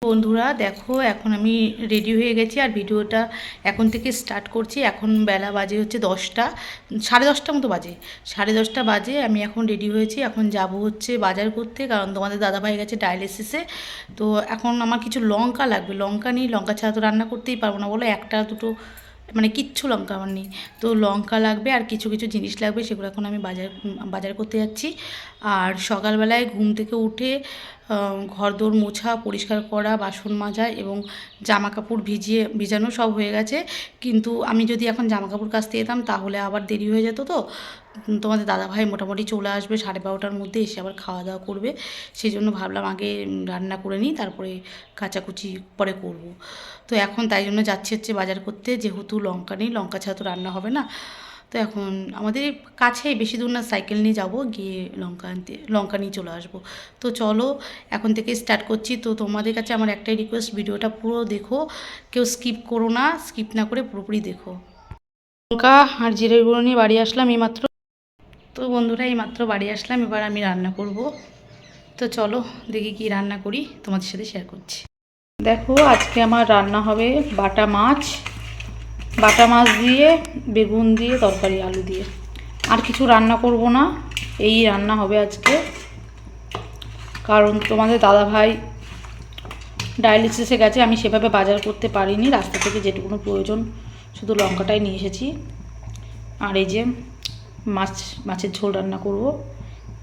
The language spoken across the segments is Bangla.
বন্ধুরা দেখো, এখন আমি রেডি হয়ে গেছি আর ভিডিওটা এখন থেকে স্টার্ট করছি। এখন বেলা বাজে হচ্ছে 10টা, 10:30 মতো বাজে। 10:30 বাজে আমি এখন রেডি হয়েছি। এখন যাব হচ্ছে বাজার করতে, কারণ তোমাদের দাদাভাই গেছে ডায়ালিসিসে। তো এখন আমার কিছু লঙ্কা লাগবে, লঙ্কা নেই, লঙ্কা ছাড়া তো রান্না করতেই পারবো না, বলো একটা দুটো মানে কিচ্ছু লঙ্কা আমার নেই। তো লঙ্কা লাগবে আর কিছু কিছু জিনিস লাগবে, সেগুলো এখন আমি বাজার করতে যাচ্ছি। আর সকালবেলায় ঘুম থেকে উঠে ঘরদোর মোছা, পরিষ্কার করা, বাসন মাজা এবং জামা কাপড় ভিজানো সব হয়ে গেছে। কিন্তু আমি যদি এখন জামা কাপড় কাচতে যেতাম তাহলে আবার দেরি হয়ে যেত। তো তোমাদের দাদাভাই মোটামুটি চলে আসবে 12:30টার মধ্যে, এসে আবার খাওয়া দাওয়া করবে। সেই জন্য ভাবলাম আগে রান্না করে নিই, তারপরে কাচাকুচি পরে করব। তো এখন তাই জন্য যাচ্ছি হচ্ছে বাজার করতে, যেহেতু লঙ্কা নেই, লঙ্কা ছাড়া তো রান্না হবে না। তো এখন আমাদের কাছেই, বেশি দূর না, সাইকেল নিয়ে যাব, গিয়ে লঙ্কা নিয়ে চলে আসবো। তো চলো এখন থেকে স্টার্ট করছি। তো তোমাদের কাছে আমার একটাই রিকোয়েস্ট, ভিডিওটা পুরো দেখো, কেউ স্কিপ করো না, স্কিপ না করে পুরোপুরি দেখো। লঙ্কা আর জিরের গুঁড়ো নিয়ে বাড়ি আসলাম এইমাত্র। তো বন্ধুরা এইমাত্র বাড়ি আসলাম, এবার আমি রান্না করব। তো চলো দেখি কি রান্না করি, তোমাদের সাথে শেয়ার করছি। দেখো আজকে আমার রান্না হবে বাটা মাছ দিয়ে, বেগুন দিয়ে তরকারি, আলু দিয়ে। আর কিছু রান্না করব না, এই রান্না হবে আজকে। কারণ তোমাদের দাদাভাই ডায়ালিসিসে গেছে, আমি সেভাবে বাজার করতে পারিনি, রাস্তা থেকে যেটুকুনো প্রয়োজন শুধু লঙ্কাটাই নিয়ে এসেছি। আর এই যে মাছের ঝোল রান্না করব,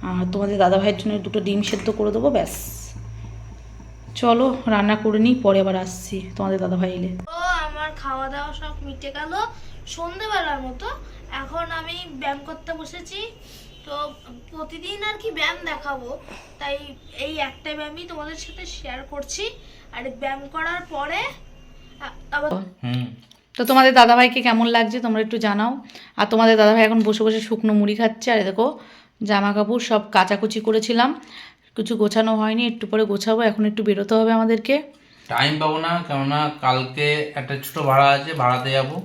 আর তোমাদের দাদাভাইয়ের জন্য দুটো ডিম সেদ্ধ করে দেবো, ব্যাস। চলো রান্না করে নিই, পরে আবার আসছি তোমাদের দাদাভাই এলে। ও আমার খাওয়া দাওয়া সব মিটে গেল সন্ধ্যেবেলার মতো। এখন আমি ব্যায়াম করতে বসেছি। তো প্রতিদিন আর কি ব্যায়াম দেখাবো, তাই এই একটা ব্যায়ামই তোমাদের সাথে শেয়ার করছি। আর ব্যায়াম করার পরে আবার তো তোমাদের দাদাভাইকে কেমন লাগছে তোমরা একটু জানাও। আর তোমাদের দাদাভাই এখন বসে বসে শুকনো মুড়ি খাচ্ছে। আর দেখো জামা কাপড় সব কাচাকুচি করেছিলাম, কিছু গোছানো হয়নি, একটু পরে গোছাবো। এখন একটু বেরোতে হবে আমাদেরকে। টাইম পাবো না, কেননা কালকে একটা ছোট ভাড়া আছে, ভাড়াতে যাবো।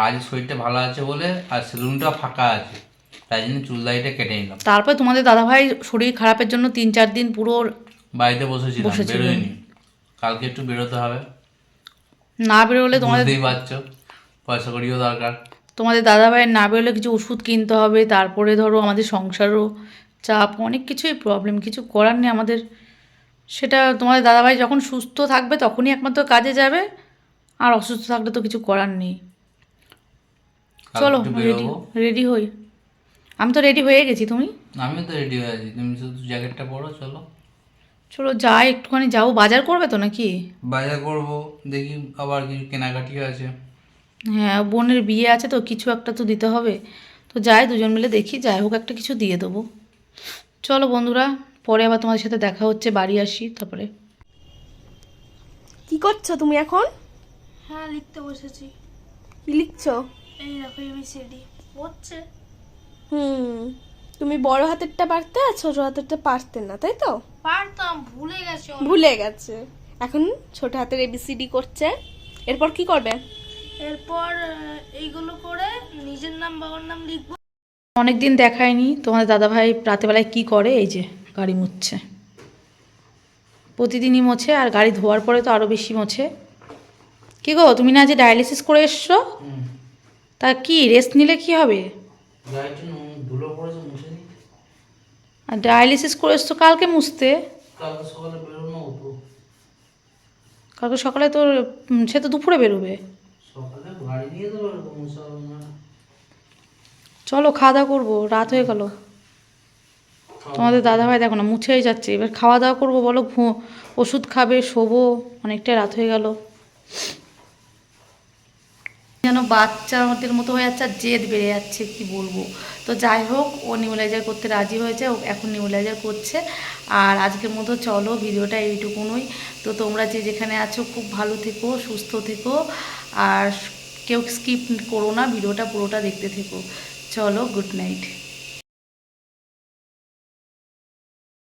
আজ শরীরটা ভালো আছে বলে আর সেলুনটা ফাঁকা আছে, তাই জন্য চুল দাড়িটা কেটে নিলাম। তারপর তোমাদের দাদাভাই শরীর খারাপের জন্য 3-4 দিন পুরো বাড়িতে বসেছিলাম, বেরোয়নি। কালকে একটু বেরোতে হবে, না বেরোলে বুঝতেই পারছো, পয়সা কড়িও দরকার। তোমাদের দাদাভাইয়ের না বেরোলে কিছু ওষুধ কিনতে হবে, তারপরে ধরো আমাদের সংসারও চাপ, অনেক কিছুই প্রবলেম, কিছু করার নেই আমাদের। সেটা তোমাদের দাদাভাই যখন সুস্থ থাকবে তখনই একমাত্র কাজে যাবে, আর অসুস্থ থাকলে তো কিছু করার নেই। চলো রেডি হই। আমি তো রেডি হয়ে গেছি, তুমি? আমিও তো রেডি হয়ে আছি, তুমি শুধু জ্যাকেটটা পরো। চলো চলো যাই, একটুখানি যাও। বাজার করবে তো নাকি? বাজার করবো, দেখি আবার কিছু কেনাকাটিও আছে। হ্যাঁ, বোনের বিয়ে আছে তো, কিছু একটা তো দিতে হবে। তো যাই, দুজন মিলে দেখি, যাই হোক একটা কিছু দিয়ে দেবো। চলো বন্ধুরা, পরে আবার তোমাদের সাথে দেখা হচ্ছে, বাড়ি আসি তারপরে। কি করছো তুমি এখন? হ্যাঁ লিখতে বসেছি। কি লিখছো? এই দেখো এবিসিডি হচ্ছে। তুমি বড় হাতেরটা পারতে আর ছোট হাতেরটা পারতে না, তাই তো? পারতাম, ভুলে গেছি ভুলে গেছে। এখন ছোট হাতের এবিসিডি করছে। এরপর কি করবে? এরপর এইগুলো করে নিজের নাম বাবার নাম লিখবো। অনেকদিন দেখায়নি তোমাদের দাদাভাই রাতেবেলায় কি করে। এই যে গাড়ি মুছছে, প্রতিদিনই মোছে, আর গাড়ি ধোয়ার পরে তো আরও বেশি মোছে। কি গো, তুমি না যে ডায়ালিসিস করে এসছো, তা কি রেস্ট নিলে কি হবে? আর ডায়ালিসিস করে এসছো, কালকে মুছতে। কালকে সকালে তো সে তো দুপুরে বেরোবে। চলো খাওয়া দাওয়া করবো, রাত হয়ে গেল। তোমাদের দাদাভাই দেখো না মুছেই যাচ্ছে, এবার খাওয়া দাওয়া করবো, বলো ওষুধ খাবে, শোবো, অনেকটাই রাত হয়ে গেল। যেন বাচ্চাদের মতো হয়ে যাচ্ছে, আর জেদ বেড়ে যাচ্ছে, কি বলবো। তো যাই হোক, ও নিউলাইজার করতে রাজি হয়েছে, ও এখন নিউলাইজার করছে। আর আজকের মতো চলো ভিডিওটা এইটুকুনই। তো তোমরা যে যেখানে আছো খুব ভালো থেকো, সুস্থ থেকো, আর কেউ স্কিপ করো না, ভিডিওটা পুরোটা দেখতে থেকো। চলো, গুড নাইট।